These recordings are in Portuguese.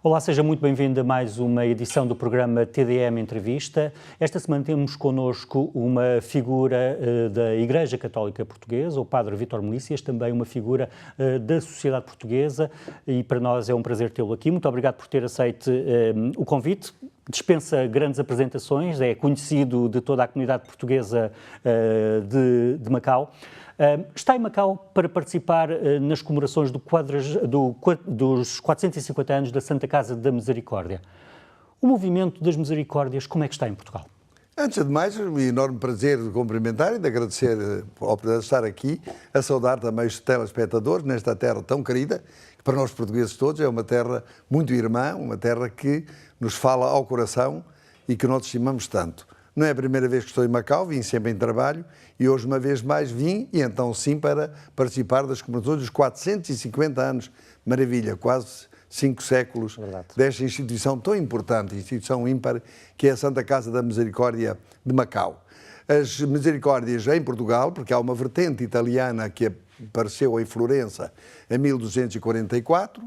Olá, seja muito bem-vindo a mais uma edição do programa TDM Entrevista. Esta semana temos connosco uma figura da Igreja Católica Portuguesa, o Padre Vítor Melícias, também uma figura da sociedade portuguesa, e para nós é um prazer tê-lo aqui. Muito obrigado por ter aceito o convite. Dispensa grandes apresentações, é conhecido de toda a comunidade portuguesa de Macau. Está em Macau para participar nas comemorações dos 450 anos da Santa Casa da Misericórdia. O movimento das Misericórdias, como é que está em Portugal? Antes de mais, um enorme prazer de cumprimentar e de agradecer a oportunidade de estar aqui, a saudar também os telespectadores nesta terra tão querida, que para nós portugueses todos é uma terra muito irmã, uma terra que nos fala ao coração e que nós estimamos tanto. Não é a primeira vez que estou em Macau, vim sempre em trabalho e hoje uma vez mais vim, e então sim, para participar das comemorações dos 450 anos. Maravilha, quase 5 séculos desta instituição tão importante, instituição ímpar, que é a Santa Casa da Misericórdia de Macau. As Misericórdias em Portugal, porque há uma vertente italiana que apareceu em Florença em 1244,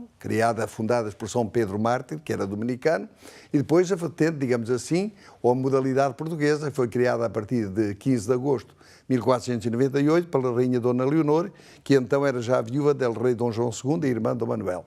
fundada por São Pedro Mártir, que era dominicano, e depois a vertente, digamos assim, ou a modalidade portuguesa, que foi criada a partir de 15 de agosto de 1498 pela Rainha Dona Leonor, que então era já viúva del rei Dom João II e irmã de Dom Manuel.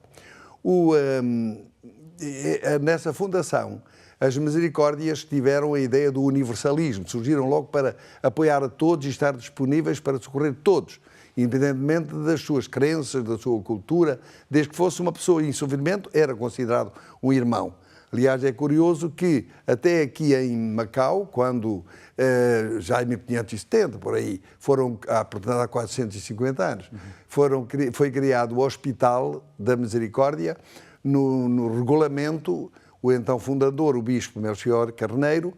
Nessa fundação, as Misericórdias tiveram a ideia do universalismo, surgiram logo para apoiar a todos e estar disponíveis para socorrer todos, independentemente das suas crenças, da sua cultura, desde que fosse uma pessoa em sofrimento, era considerado um irmão. Aliás, é curioso que até aqui em Macau, quando já em 1570, por aí, portanto há 450 anos, foi criado o Hospital da Misericórdia. No regulamento, o então fundador, o bispo Melchior Carneiro,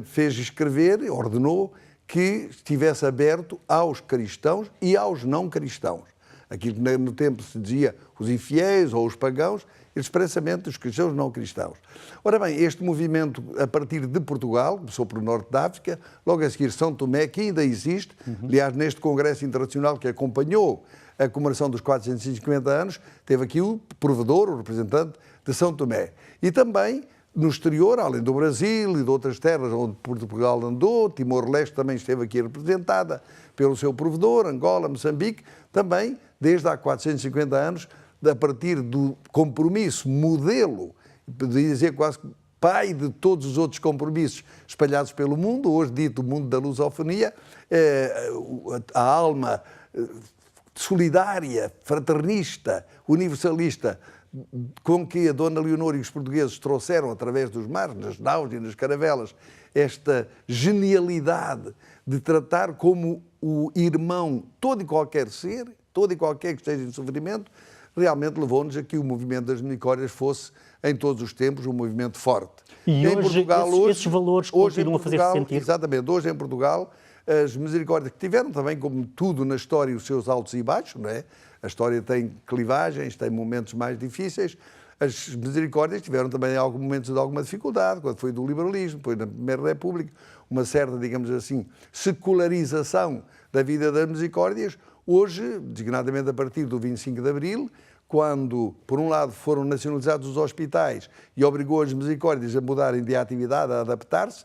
fez escrever, ordenou que estivesse aberto aos cristãos e aos não cristãos. Aquilo que no tempo se dizia os infiéis ou os pagãos, expressamente os cristãos não cristãos. Ora bem, este movimento, a partir de Portugal, começou pelo norte da África, logo a seguir São Tomé, que ainda existe, aliás, neste congresso internacional que acompanhou a comemoração dos 450 anos, teve aqui o provedor, o representante de São Tomé. E também no exterior, além do Brasil e de outras terras onde Portugal andou, Timor-Leste também esteve aqui representada pelo seu provedor, Angola, Moçambique, também desde há 450 anos, a partir do compromisso, modelo, poderia dizer quase pai de todos os outros compromissos espalhados pelo mundo, hoje dito o mundo da lusofonia, a alma solidária, fraternista, universalista, com que a Dona Leonor e os portugueses trouxeram através dos mares, nas naus e nas caravelas, esta genialidade de tratar como o irmão todo e qualquer ser, todo e qualquer que esteja em sofrimento, realmente levou-nos a que o movimento das Misericórdias fosse, em todos os tempos, um movimento forte. E em hoje, Portugal, esses valores continuam a fazer sentido? Exatamente. Hoje, em Portugal, as Misericórdias que tiveram também, como tudo na história, os seus altos e baixos, não é? A história tem clivagens, tem momentos mais difíceis. As Misericórdias tiveram também alguns momentos de alguma dificuldade, quando foi do liberalismo, depois na Primeira República, uma certa, digamos assim, secularização da vida das Misericórdias. Hoje, designadamente a partir do 25 de Abril, quando, por um lado, foram nacionalizados os hospitais e obrigou as Misericórdias a mudarem de atividade, a adaptar-se,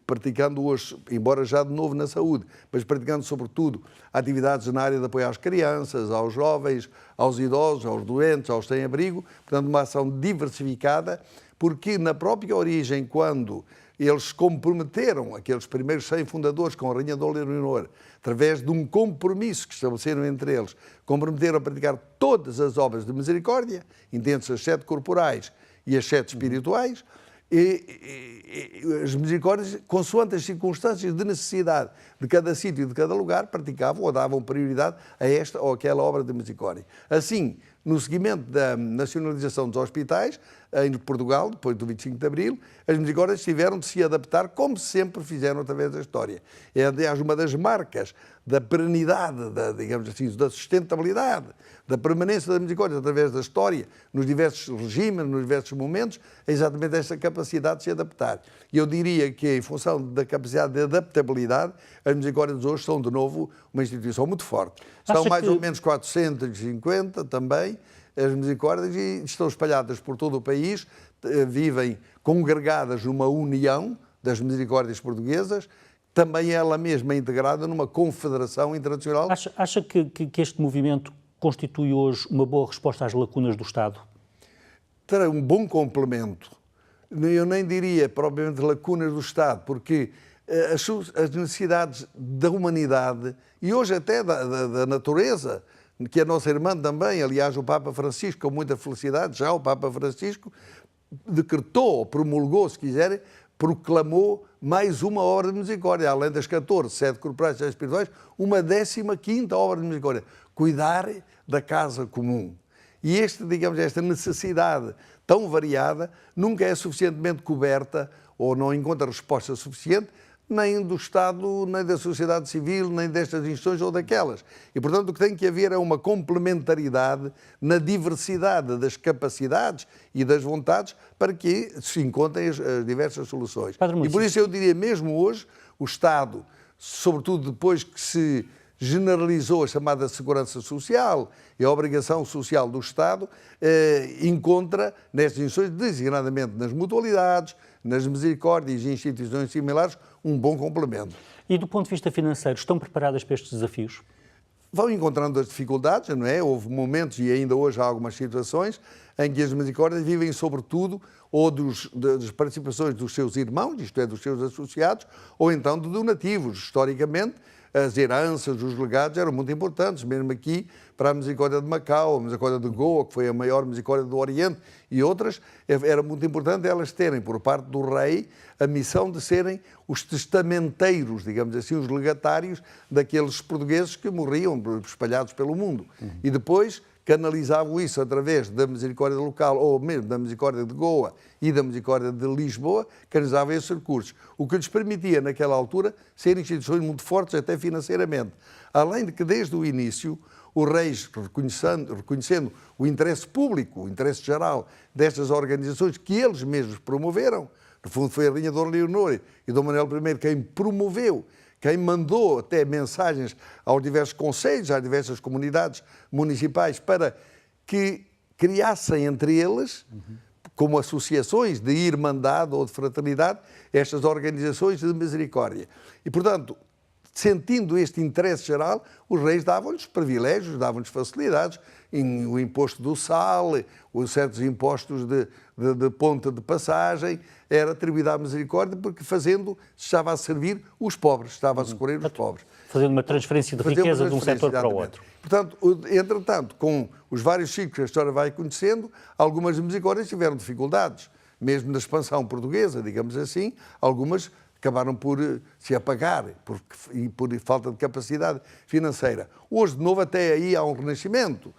praticando hoje, embora já de novo na saúde, mas praticando sobretudo atividades na área de apoio às crianças, aos jovens, aos idosos, aos doentes, aos sem-abrigo, portanto uma ação diversificada, porque na própria origem, quando eles se comprometeram, aqueles primeiros 100 fundadores com a Rainha Dona Leonor, através de um compromisso que estabeleceram entre eles, comprometeram a praticar todas as obras de misericórdia, entende-se as 7 corporais e as 7 espirituais, e as Misericórdias, consoante as circunstâncias de necessidade de cada sítio e de cada lugar, praticavam ou davam prioridade a esta ou aquela obra de misericórdia. Assim, no seguimento da nacionalização dos hospitais, em Portugal, depois do 25 de Abril, as Misericórdias tiveram de se adaptar, como sempre fizeram através da história. É, aliás, uma das marcas da perenidade, digamos assim, da sustentabilidade, da permanência da Misericórdia através da história, nos diversos regimes, nos diversos momentos, é exatamente esta capacidade de se adaptar. E eu diria que, em função da capacidade de adaptabilidade, as Misericórdias hoje são, de novo, uma instituição muito forte. São mais ou menos 450 também, as misericórdias, e estão espalhadas por todo o país, vivem congregadas numa união das misericórdias portuguesas, também ela mesma integrada numa confederação internacional. Acha que este movimento constitui hoje uma boa resposta às lacunas do Estado? Terá um bom complemento. Eu nem diria propriamente lacunas do Estado, porque as necessidades da humanidade e hoje até da natureza, que é a nossa irmã também, aliás, o Papa Francisco, com muita felicidade, já o Papa Francisco decretou, promulgou, se quiserem, proclamou mais uma obra de misericórdia, além das 14, 7 corporais e 7 espirituais, uma 15ª obra de misericórdia, cuidar da casa comum. E esta necessidade tão variada nunca é suficientemente coberta ou não encontra resposta suficiente nem do Estado, nem da sociedade civil, nem destas instituições ou daquelas. E, portanto, o que tem que haver é uma complementaridade na diversidade das capacidades e das vontades para que se encontrem as diversas soluções. E por isso eu diria, mesmo hoje, o Estado, sobretudo depois que se generalizou a chamada segurança social e a obrigação social do Estado, encontra nestas instituições, designadamente nas mutualidades, nas misericórdias e instituições similares, um bom complemento. E do ponto de vista financeiro, estão preparadas para estes desafios? Vão encontrando as dificuldades, não é? Houve momentos, e ainda hoje há algumas situações, em que as misericórdias vivem sobretudo ou das participações dos seus irmãos, isto é, dos seus associados, ou então de donativos. Historicamente, as heranças, os legados eram muito importantes, mesmo aqui para a Misericórdia de Macau, a Misericórdia de Goa, que foi a maior misericórdia do Oriente, e outras, era muito importante elas terem, por parte do rei, a missão de serem os testamenteiros, digamos assim, os legatários daqueles portugueses que morriam espalhados pelo mundo. E depois canalizavam isso através da misericórdia local, ou mesmo da misericórdia de Goa e da misericórdia de Lisboa, canalizavam esses recursos. O que lhes permitia, naquela altura, ser instituições muito fortes, até financeiramente. Além de que, desde o início, os reis, reconhecendo o interesse público, o interesse geral destas organizações que eles mesmos promoveram, no fundo foi a Rainha Dona Leonor e Dom Manuel I quem promoveu, quem mandou até mensagens aos diversos conselhos, às diversas comunidades municipais, para que criassem entre eles, como associações de irmandade ou de fraternidade, estas organizações de misericórdia. E, portanto, sentindo este interesse geral, os reis davam-lhes privilégios, davam-lhes facilidades, o imposto do sal, os certos impostos de ponta de passagem, era atribuído à misericórdia, porque fazendo estava a servir os pobres, estava a socorrer os pobres. Fazendo uma transferência de riqueza de um setor para o outro. Portanto, entretanto, com os vários ciclos que a história vai conhecendo, algumas misericórdias tiveram dificuldades, mesmo na expansão portuguesa, digamos assim, algumas acabaram por se apagar por falta de capacidade financeira. Hoje, de novo, até aí há um renascimento.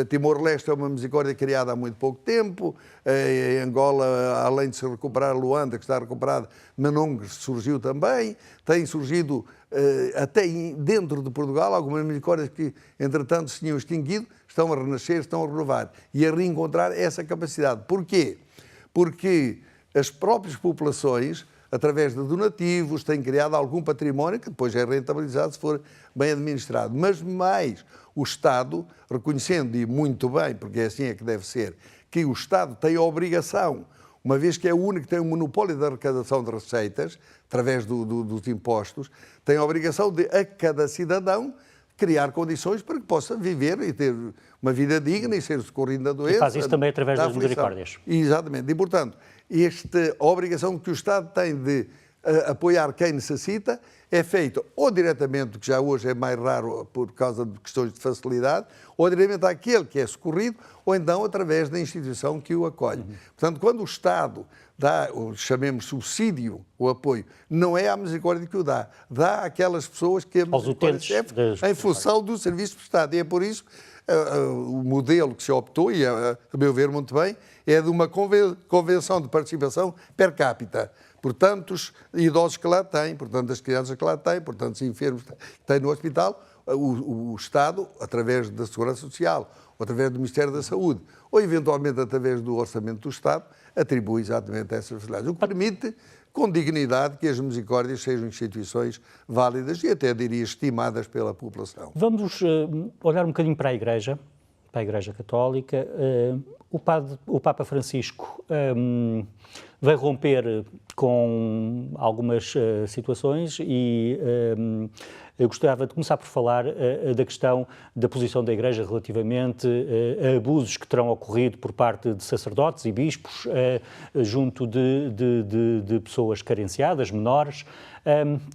Timor-Leste é uma misericórdia criada há muito pouco tempo. Em Angola, além de se recuperar Luanda, que está recuperada, Manong surgiu também. Tem surgido, até dentro de Portugal, algumas misericórdias que, entretanto, se tinham extinguido, estão a renascer, estão a renovar e a reencontrar essa capacidade. Porquê? Porque as próprias populações, através de donativos, têm criado algum património que depois é rentabilizado se for bem administrado. Mas mais, o Estado, reconhecendo, e muito bem, porque assim é que deve ser, que o Estado tem a obrigação, uma vez que é o único que tem o monopólio da arrecadação de receitas, através dos impostos, tem a obrigação de, a cada cidadão, criar condições para que possa viver e ter uma vida digna e ser socorrido da doença. E faz isso também através das misericórdias. Exatamente. E, portanto, esta obrigação que o Estado tem de apoiar quem necessita é feita ou diretamente, que já hoje é mais raro por causa de questões de facilidade, ou diretamente àquele que é socorrido, ou então através da instituição que o acolhe. Portanto, quando o Estado dá, ou chamemos subsídio, o apoio, não é à misericórdia que o dá àquelas pessoas que a misericórdia serve em função do serviço prestado. E é por isso o modelo que se optou, e a meu ver muito bem, é de uma convenção de participação per capita. Por tantos idosos que lá têm, por tantas crianças que lá têm, por tantos enfermos que têm no hospital, o Estado, através da Segurança Social, ou através do Ministério da Saúde, ou eventualmente através do Orçamento do Estado, atribui exatamente essas facilidades. O que permite, com dignidade, que as misericórdias sejam instituições válidas e até, diria, estimadas pela população. Vamos olhar um bocadinho para a Igreja, para a Igreja Católica. O Papa Francisco vai romper com algumas situações e eu gostava de começar por falar da questão da posição da Igreja relativamente a abusos que terão ocorrido por parte de sacerdotes e bispos junto de pessoas carenciadas, menores.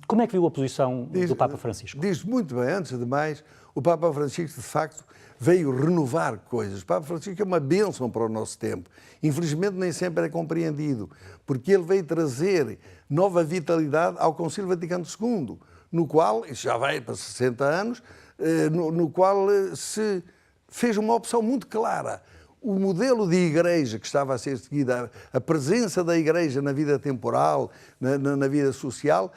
Como é que viu a posição do Papa Francisco? Diz muito bem, antes de mais, o Papa Francisco, de facto, veio renovar coisas. O Papa Francisco é uma bênção para o nosso tempo. Infelizmente, nem sempre é compreendido, porque ele veio trazer nova vitalidade ao Concílio Vaticano II, no qual, isso já vai para 60 anos, no qual se fez uma opção muito clara. O modelo de igreja que estava a ser seguida, a presença da igreja na vida temporal, na vida social,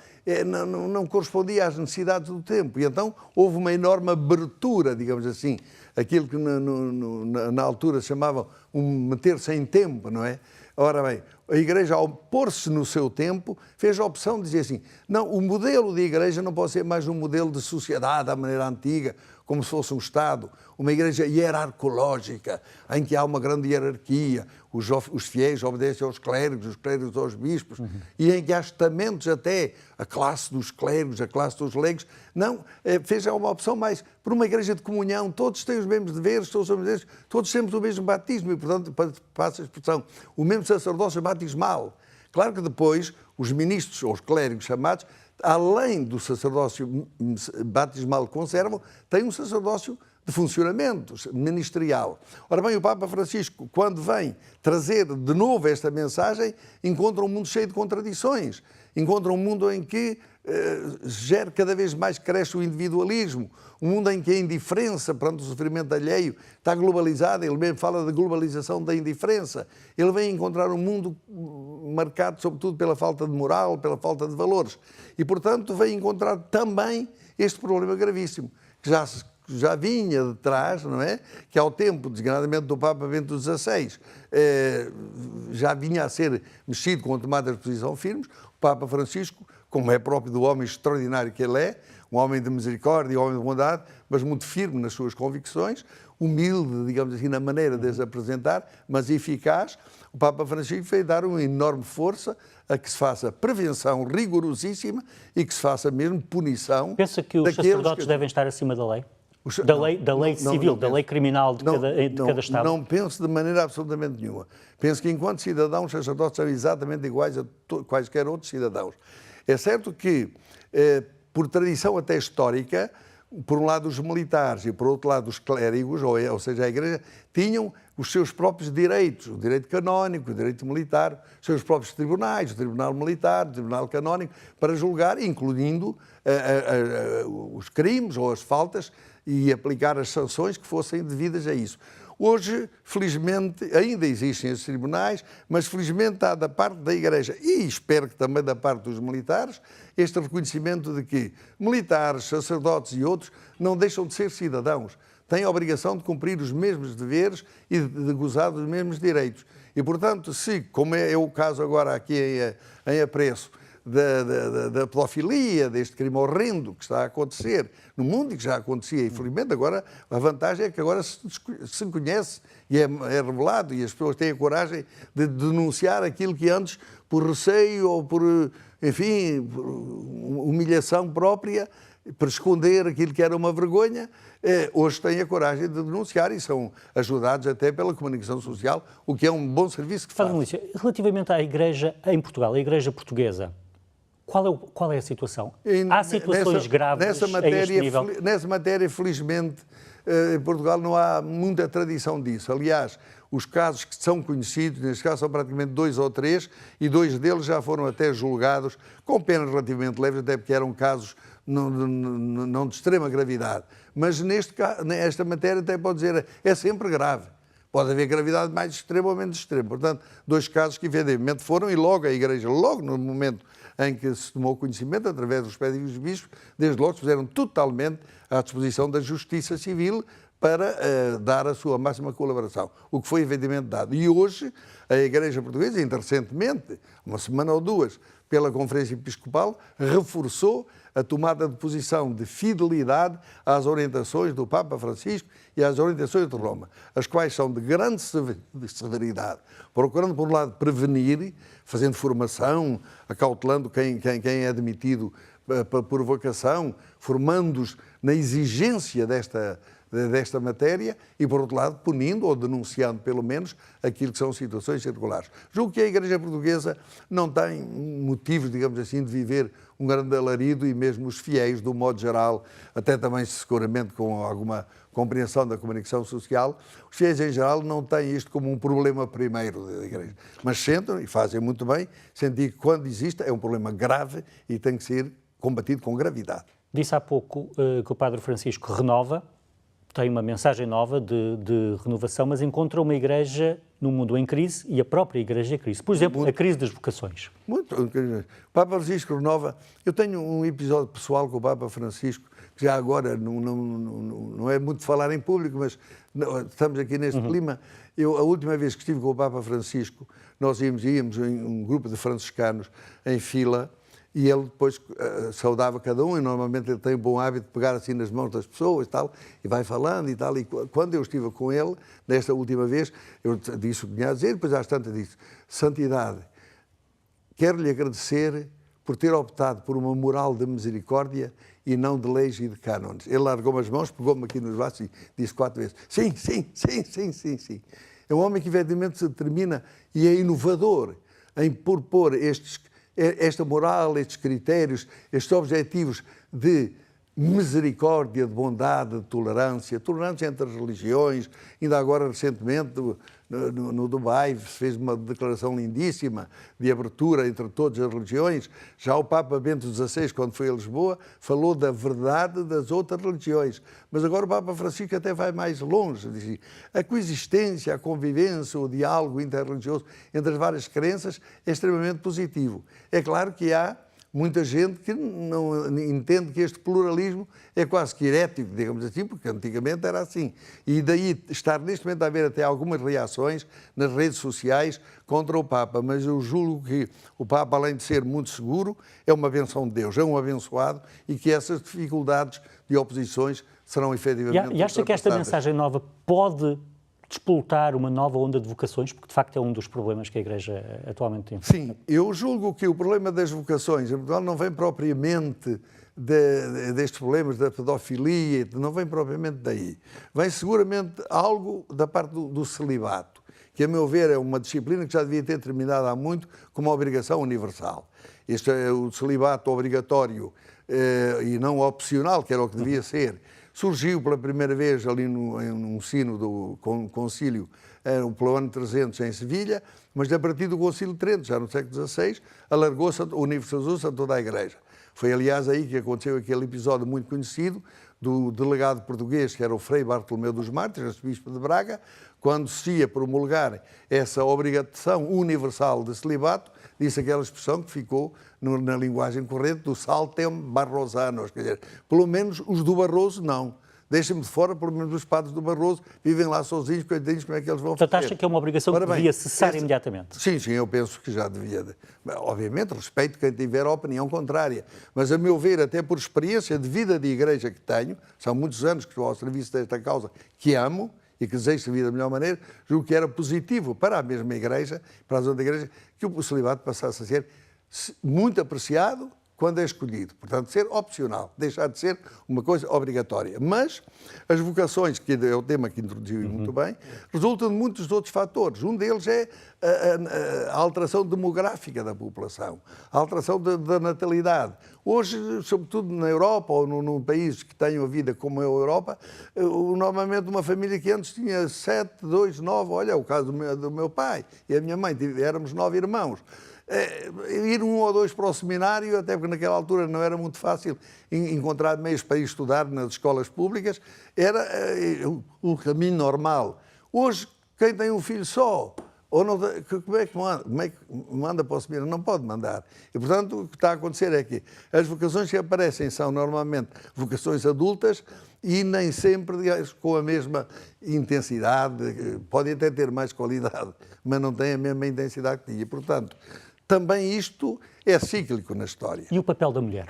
não correspondia às necessidades do tempo. E então houve uma enorme abertura, digamos assim, aquilo que na altura chamavam meter-se em tempo, não é? Ora bem, a Igreja, ao pôr-se no seu tempo, fez a opção de dizer assim, não, o modelo de Igreja não pode ser mais um modelo de sociedade à maneira antiga, como se fosse um Estado, uma Igreja hierarcológica, em que há uma grande hierarquia, os fiéis obedecem aos clérigos, os clérigos aos bispos, e em que há estamentos até, a classe dos clérigos, a classe dos leigos. Não, fez uma opção mais por uma Igreja de comunhão, todos têm os mesmos deveres, todos temos o mesmo batismo, e portanto, passa a expressão, o mesmo sacerdócio batismal. Claro que depois os ministros ou os clérigos chamados, além do sacerdócio batismal que conservam, têm um sacerdócio de funcionamento ministerial. Ora bem, o Papa Francisco, quando vem trazer de novo esta mensagem, encontra um mundo cheio de contradições, encontra um mundo em que cada vez mais cresce o individualismo, um mundo em que a indiferença perante o sofrimento alheio está globalizada, ele mesmo fala da globalização da indiferença. Ele vem encontrar um mundo marcado sobretudo pela falta de moral, pela falta de valores. E, portanto, vem encontrar também este problema gravíssimo, que já vinha de trás, não é? Que ao tempo, designadamente, do Papa Bento XVI, já vinha a ser mexido com tomadas de posição firmes. O Papa Francisco, como é próprio do homem extraordinário que ele é, um homem de misericórdia, um homem de bondade, mas muito firme nas suas convicções, humilde, digamos assim, na maneira de as apresentar, mas eficaz, o Papa Francisco veio dar uma enorme força a que se faça prevenção rigorosíssima e que se faça mesmo punição. Pensa que os sacerdotes devem estar acima da lei? Da lei civil, da lei criminal de cada Estado? Não penso de maneira absolutamente nenhuma. Penso que, enquanto cidadãos, os sacerdotes são exatamente iguais a quaisquer outros cidadãos. É certo que, por tradição até histórica, por um lado os militares e por outro lado os clérigos, ou seja, a Igreja, tinham os seus próprios direitos, o direito canónico, o direito militar, os seus próprios tribunais, o tribunal militar, o tribunal canónico, para julgar, incluindo os crimes ou as faltas e aplicar as sanções que fossem devidas a isso. Hoje, felizmente, ainda existem esses tribunais, mas felizmente há da parte da Igreja, e espero que também da parte dos militares, este reconhecimento de que militares, sacerdotes e outros não deixam de ser cidadãos, têm a obrigação de cumprir os mesmos deveres e de gozar dos mesmos direitos. E, portanto, se, como é o caso agora aqui em Apreço, da pedofilia, deste crime horrendo que está a acontecer no mundo e que já acontecia, infelizmente, agora a vantagem é que agora se conhece e é revelado e as pessoas têm a coragem de denunciar aquilo que antes, por receio ou por, enfim, por humilhação própria, para esconder aquilo que era uma vergonha, hoje têm a coragem de denunciar e são ajudados até pela comunicação social, o que é um bom serviço que faz. Relativamente à Igreja em Portugal, a Igreja portuguesa, qual é a situação? Há situações graves a este nível? Nessa matéria, felizmente, em Portugal não há muita tradição disso. Aliás, os casos que são conhecidos, neste caso são praticamente 2 ou 3, e 2 deles já foram até julgados com penas relativamente leves, até porque eram casos não de extrema gravidade. Mas nesta matéria até pode dizer, é sempre grave. Pode haver gravidade mais extrema ou menos extrema. Portanto, 2 casos que efetivamente foram, e logo a Igreja, logo no momento em que se tomou conhecimento, através dos pedidos dos bispos, desde logo se puseram totalmente à disposição da Justiça Civil para dar a sua máxima colaboração, o que foi efetivamente dado. E hoje a Igreja Portuguesa, ainda recentemente, uma semana ou 2, pela Conferência Episcopal, reforçou a tomada de posição de fidelidade às orientações do Papa Francisco e às orientações de Roma, as quais são de grande severidade, procurando, por um lado, prevenir, fazendo formação, acautelando quem é admitido por vocação, formando-os na exigência desta matéria e, por outro lado, punindo ou denunciando, pelo menos, aquilo que são situações irregulares. Julgo que a Igreja Portuguesa não tem motivos, digamos assim, de viver um grande alarido e mesmo os fiéis, do modo geral, até também seguramente com alguma compreensão da comunicação social, os fiéis em geral não têm isto como um problema primeiro da Igreja. Mas sentam, e fazem muito bem, sentir que quando existe é um problema grave e tem que ser combatido com gravidade. Disse há pouco que o Padre Francisco renova, tem uma mensagem nova de renovação, mas encontra uma Igreja no mundo em crise e a própria Igreja em crise. Por exemplo, a crise das vocações. Muito. O Papa Francisco renova. Eu tenho um episódio pessoal com o Papa Francisco, que já agora não é muito falar em público, mas estamos aqui neste clima. A última vez que estive com o Papa Francisco, nós íamos em um grupo de franciscanos em fila, e ele depois saudava cada um, e normalmente ele tem o bom hábito de pegar assim nas mãos das pessoas e tal, e vai falando e tal. E quando eu estive com ele, nesta última vez, eu disse o que tinha a dizer, depois às tantas disse: Santidade, quero-lhe agradecer por ter optado por uma moral de misericórdia e não de leis e de cânones. Ele largou-me as mãos, pegou-me aqui nos braços e disse 4 vezes: sim, sim, sim, sim, sim, sim. É um homem que efetivamente se determina e é inovador em propor esta moral, estes critérios, estes objetivos de misericórdia, de bondade, de tolerância entre as religiões. Ainda agora, recentemente, no Dubai, se fez uma declaração lindíssima de abertura entre todas as religiões. Já o Papa Bento XVI, quando foi a Lisboa, falou da verdade das outras religiões. Mas agora o Papa Francisco até vai mais longe. Diz: a coexistência, a convivência, o diálogo interreligioso entre as várias crenças é extremamente positivo. É claro que há muita gente que não entende que este pluralismo é quase que herético, digamos assim, porque antigamente era assim. E daí estar neste momento a haver até algumas reações nas redes sociais contra o Papa. Mas eu julgo que o Papa, além de ser muito seguro, é uma benção de Deus, é um abençoado, e que essas dificuldades de oposições serão efetivamente... E acha que esta mensagem nova pode despoltar uma nova onda de vocações, porque de facto é um dos problemas que a Igreja atualmente tem? Sim, eu julgo que o problema das vocações em Portugal não vem propriamente destes problemas da pedofilia, não vem propriamente daí. Vem seguramente algo da parte do celibato, que, a meu ver, é uma disciplina que já devia ter terminado há muito como uma obrigação universal. Este é o celibato obrigatório e não opcional, que era o que devia ser. Surgiu pela primeira vez ali num sino do concílio, pelo ano 300 em Sevilha, mas a partir do concílio de Trento, já no século XVI, alargou-se, universalizou-se a toda a Igreja. Foi, aliás, aí que aconteceu aquele episódio muito conhecido do delegado português, que era o Frei Bartolomeu dos Mártires, arcebispo de Braga, quando se ia promulgar essa obrigação universal de celibato, disse aquela expressão que ficou na linguagem corrente do saltem barrosanos, quer dizer, pelo menos os do Barroso não. Deixem-me de fora, pelo menos os padres do Barroso vivem lá sozinhos, coitadinhos, como é que eles vão fazer? Portanto, acha que é uma obrigação que devia cessar imediatamente? Sim, eu penso que já devia. Obviamente, respeito quem tiver a opinião contrária, mas, a meu ver, até por experiência de vida de igreja que tenho, são muitos anos que estou ao serviço desta causa, que amo e que desejo servir da melhor maneira, julgo que era positivo para a mesma igreja, para a zona da igreja, que o celibato passasse a ser muito apreciado quando é escolhido. Portanto, ser opcional, deixar de ser uma coisa obrigatória. Mas as vocações, que é o tema que introduziu muito bem, resultam de muitos outros fatores. Um deles é a alteração demográfica da população, a alteração da natalidade. Hoje, sobretudo na Europa ou num país que tem uma vida como é a Europa, normalmente uma família que antes tinha 7, 2, 9, olha, é o caso do meu pai e a minha mãe, éramos 9 irmãos. Ir 1 ou 2 para o seminário, até porque naquela altura não era muito fácil encontrar meios para ir estudar nas escolas públicas, era o caminho normal. Hoje, quem tem um filho só, ou não, como é que manda para o seminário? Não pode mandar. E, portanto, o que está a acontecer é que as vocações que aparecem são normalmente vocações adultas e nem sempre com a mesma intensidade, podem até ter mais qualidade, mas não têm a mesma intensidade que tinha. Portanto, também isto é cíclico na história. E o papel da mulher?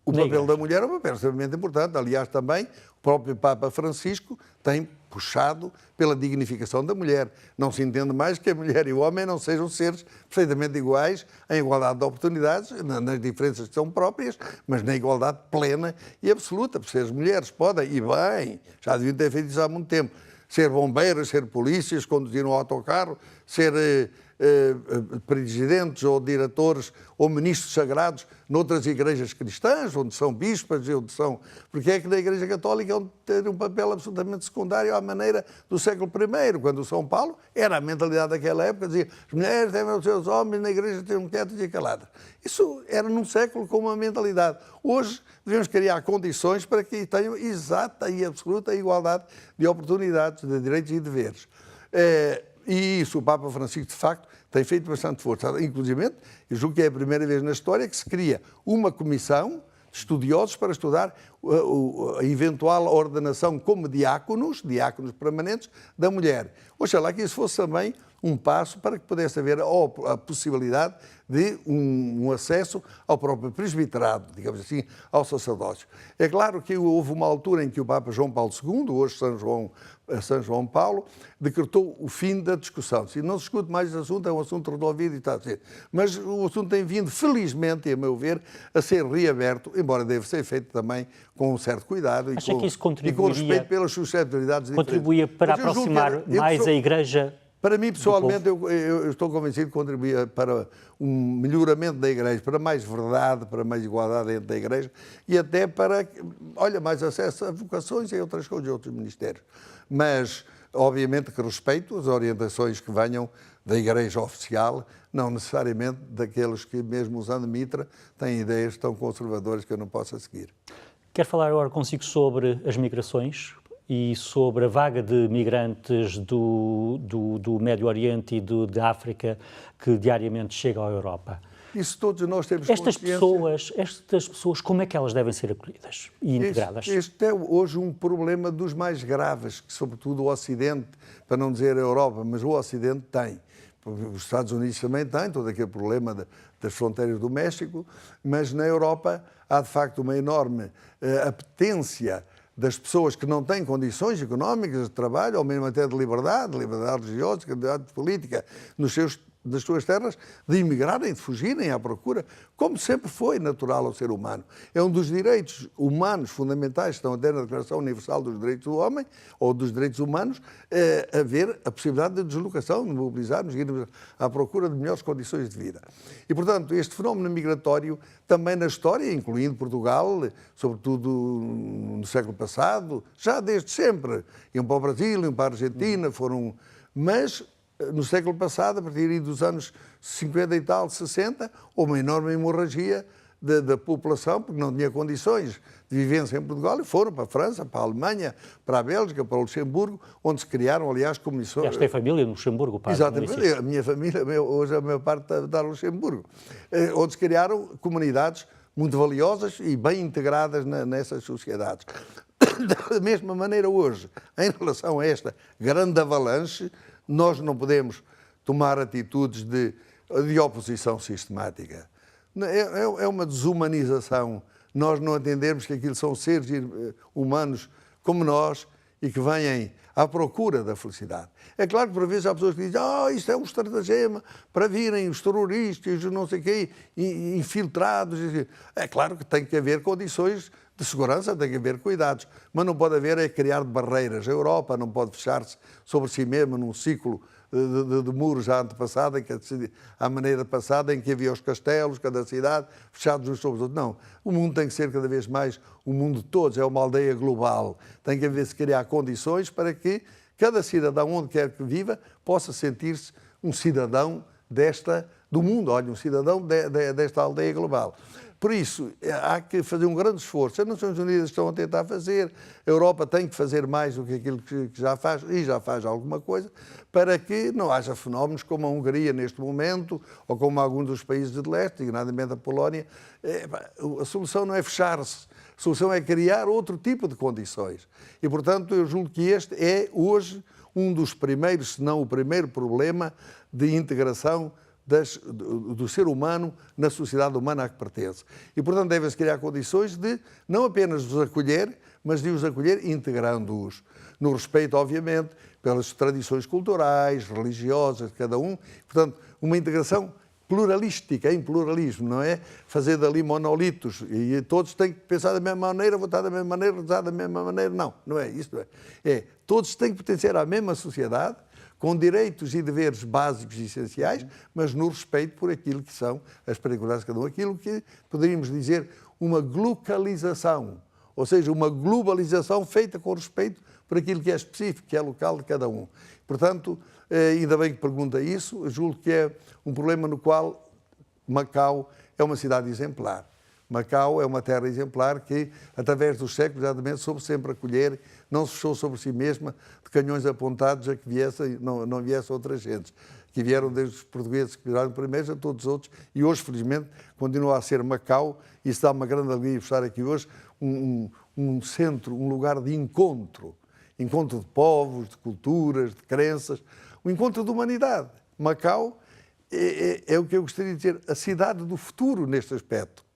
O papel da mulher é um papel extremamente importante. Aliás, também o próprio Papa Francisco tem puxado pela dignificação da mulher. Não se entende mais que a mulher e o homem não sejam seres perfeitamente iguais, em igualdade de oportunidades, nas diferenças que são próprias, mas na igualdade plena e absoluta. Porque as mulheres podem, e bem, já deviam ter feito isso há muito tempo, ser bombeiras, ser polícias, conduzir um autocarro, ser presidentes ou diretores ou ministros sagrados noutras igrejas cristãs, onde são bispas e onde são... Porque é que na Igreja Católica onde tem um papel absolutamente secundário à maneira do século I, quando o São Paulo era a mentalidade daquela época, dizia as mulheres devem os seus homens, na Igreja tenham quietas e caladas. Isso era num século com uma mentalidade. Hoje devemos criar condições para que tenham exata e absoluta igualdade de oportunidades, de direitos e deveres. E isso o Papa Francisco, de facto, tem feito bastante força. Inclusive, eu julgo que é a primeira vez na história que se cria uma comissão de estudiosos para estudar a eventual ordenação como diáconos permanentes, da mulher. Oxalá que isso fosse também um passo para que pudesse haver a possibilidade de um acesso ao próprio presbiterado, digamos assim, ao sacerdócio. É claro que houve uma altura em que o Papa João Paulo II, hoje São João Paulo, decretou o fim da discussão. Se não se discute mais esse assunto, é um assunto resolvido e está a ser. Mas o assunto tem vindo, felizmente, a meu ver, a ser reaberto, embora deve ser feito também com um certo cuidado e com respeito pelas suscetibilidades diferentes. Contribuía para aproximar mais a Igreja. Para mim, pessoalmente, eu estou convencido que contribuía para um melhoramento da Igreja, para mais verdade, para mais igualdade dentro da Igreja e até para, mais acesso a vocações e outras coisas, outros ministérios. Mas, obviamente, que respeito as orientações que venham da Igreja oficial, não necessariamente daqueles que, mesmo usando mitra, têm ideias tão conservadoras que eu não possa seguir. Quero falar agora consigo sobre as migrações e sobre a vaga de migrantes do Médio Oriente e da África que diariamente chega à Europa. Isso todos nós temos Estas pessoas, como é que elas devem ser acolhidas e integradas? Este é hoje um problema dos mais graves, que sobretudo o Ocidente, para não dizer a Europa, mas o Ocidente tem. Os Estados Unidos também têm todo aquele problema das fronteiras do México, mas na Europa há de facto uma enorme apetência das pessoas que não têm condições económicas de trabalho, ou mesmo até de liberdade religiosa, de liberdade política, das suas terras, de imigrarem, de fugirem à procura, como sempre foi natural ao ser humano. É um dos direitos humanos fundamentais, que estão até na Declaração Universal dos Direitos do Homem, ou dos Direitos Humanos, haver a possibilidade de deslocação, de mobilizarmos, irmos à procura de melhores condições de vida. E, portanto, este fenómeno migratório, também na história, incluindo Portugal, sobretudo no século passado, já desde sempre, iam para o Brasil, iam para a Argentina, mas no século passado, a partir dos anos 50 e tal, 60, houve uma enorme hemorragia da população, porque não tinha condições de vivência em Portugal, e foram para a França, para a Alemanha, para a Bélgica, para o Luxemburgo, onde se criaram, aliás, comissões... Já tem família no Luxemburgo, padre? Exatamente, a minha família, hoje a maior parte está no Luxemburgo, onde se criaram comunidades muito valiosas e bem integradas nessas sociedades. Da mesma maneira hoje, em relação a esta grande avalanche, nós não podemos tomar atitudes de oposição sistemática. É uma desumanização nós não entendermos que aquilo são seres humanos como nós e que vêm à procura da felicidade. É claro que por vezes há pessoas que dizem isto é um estratagema para virem os terroristas, não sei o quê, infiltrados. É claro que tem que haver condições de segurança, tem que haver cuidados, mas não pode haver criar barreiras. A Europa não pode fechar-se sobre si mesma num ciclo de muros já antepassado, à maneira passada, em que havia os castelos, cada cidade, fechados uns sobre os outros. Não, o mundo tem que ser cada vez mais o mundo de todos, é uma aldeia global. Tem que haver-se criar condições para que cada cidadão, onde quer que viva, possa sentir-se um cidadão do mundo, um cidadão desta aldeia global. Por isso, há que fazer um grande esforço. As Nações Unidas estão a tentar fazer, a Europa tem que fazer mais do que aquilo que já faz, e já faz alguma coisa, para que não haja fenómenos como a Hungria neste momento, ou como alguns dos países de leste, designadamente a Polónia. A solução não é fechar-se, a solução é criar outro tipo de condições. E, portanto, eu julgo que este é, hoje, um dos primeiros, se não o primeiro problema de integração do ser humano na sociedade humana a que pertence. E, portanto, devem-se criar condições de não apenas os acolher, mas de os acolher integrando-os, no respeito, obviamente, pelas tradições culturais, religiosas de cada um. Portanto, uma integração pluralística, em pluralismo, não é? Fazer dali monolitos e todos têm que pensar da mesma maneira, votar da mesma maneira, rezar da mesma maneira. Não, não é isso. Não é. Todos têm que pertencer à mesma sociedade, com direitos e deveres básicos e essenciais, mas no respeito por aquilo que são as particularidades de cada um, aquilo que poderíamos dizer uma glocalização, ou seja, uma globalização feita com respeito por aquilo que é específico, que é local de cada um. Portanto, ainda bem que pergunta isso, eu julgo que é um problema no qual Macau é uma cidade exemplar. Macau é uma terra exemplar que, através dos séculos, exatamente, soube sempre acolher, não se fechou sobre si mesma de canhões apontados a que não viessem outras gentes, que vieram desde os portugueses que viraram primeiros a todos os outros, e hoje, felizmente, continua a ser Macau, e isso dá uma grande alegria estar aqui hoje, um centro, um lugar de encontro de povos, de culturas, de crenças, um encontro de humanidade. Macau é o que eu gostaria de dizer, a cidade do futuro neste aspecto.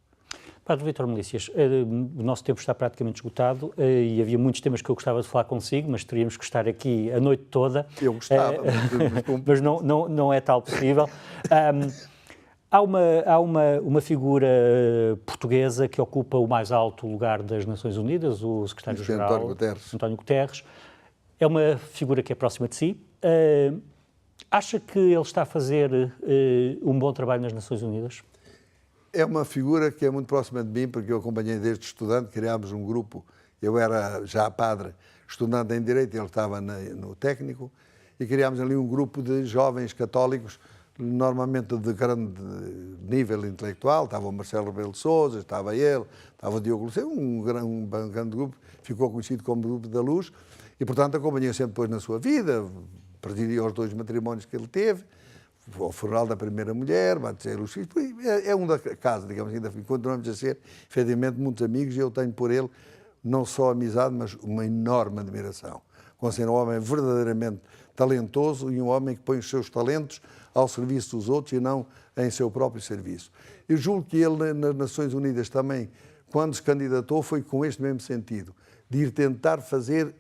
Padre Vítor Melícias, o nosso tempo está praticamente esgotado e havia muitos temas que eu gostava de falar consigo, mas teríamos que estar aqui a noite toda. Eu gostava. Mas não é tal possível. Há uma figura portuguesa que ocupa o mais alto lugar das Nações Unidas, o secretário-geral António Guterres. É uma figura que é próxima de si. Acha que ele está a fazer um bom trabalho nas Nações Unidas? É uma figura que é muito próxima de mim, porque eu acompanhei desde estudante, criámos um grupo, eu era já padre, estudante em Direito, ele estava no técnico, e criámos ali um grupo de jovens católicos, normalmente de grande nível intelectual, estava o Marcelo Rebelo de Sousa, estava ele, estava o Diogo Lucena, um grande grupo, ficou conhecido como Grupo da Luz, e portanto acompanhei sempre depois na sua vida, presidia os 2 matrimónios que ele teve, o funeral da primeira mulher, batizei os filhos, é um da casa, digamos, ainda continuamos a ser, efetivamente, muitos amigos, e eu tenho por ele não só amizade, mas uma enorme admiração. Considero um homem verdadeiramente talentoso e um homem que põe os seus talentos ao serviço dos outros e não em seu próprio serviço. Eu julgo que ele, nas Nações Unidas também, quando se candidatou, foi com este mesmo sentido, de ir tentar fazer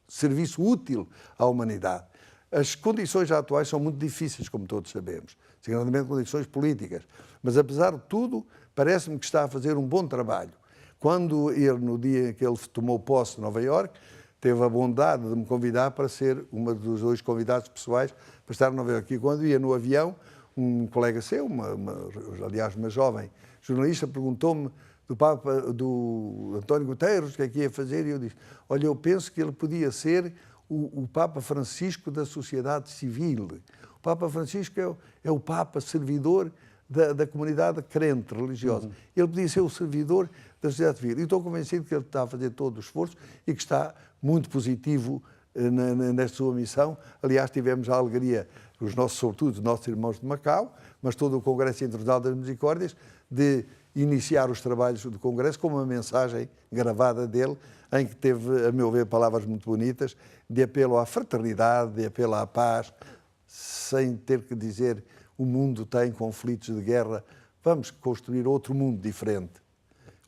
serviço útil à humanidade. As condições atuais são muito difíceis, como todos sabemos, seguramente condições políticas, mas apesar de tudo, parece-me que está a fazer um bom trabalho. Quando ele, no dia em que ele tomou posse em Nova Iorque, teve a bondade de me convidar para ser um dos 2 convidados pessoais para estar em Nova Iorque. E quando ia no avião, um colega seu, aliás, uma jovem jornalista, perguntou-me do António Guterres o que é que ia fazer, e eu disse, olha, eu penso que ele podia ser o Papa Francisco da sociedade civil. O Papa Francisco é o Papa servidor da comunidade crente, religiosa. Ele podia ser o servidor da sociedade civil. E estou convencido que ele está a fazer todo o esforço e que está muito positivo nesta sua missão. Aliás, tivemos a alegria, sobretudo os nossos irmãos de Macau, mas todo o Congresso Internacional das Misericórdias, de iniciar os trabalhos do Congresso com uma mensagem gravada dele, em que teve, a meu ver, palavras muito bonitas, de apelo à fraternidade, de apelo à paz, sem ter que dizer o mundo tem conflitos de guerra, vamos construir outro mundo diferente.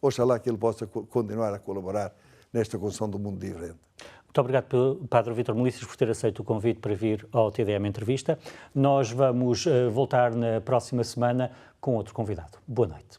Oxalá que ele possa continuar a colaborar nesta construção do mundo diferente. Muito obrigado, Padre Vítor Melícias, por ter aceito o convite para vir ao TDM Entrevista. Nós vamos voltar na próxima semana com outro convidado. Boa noite.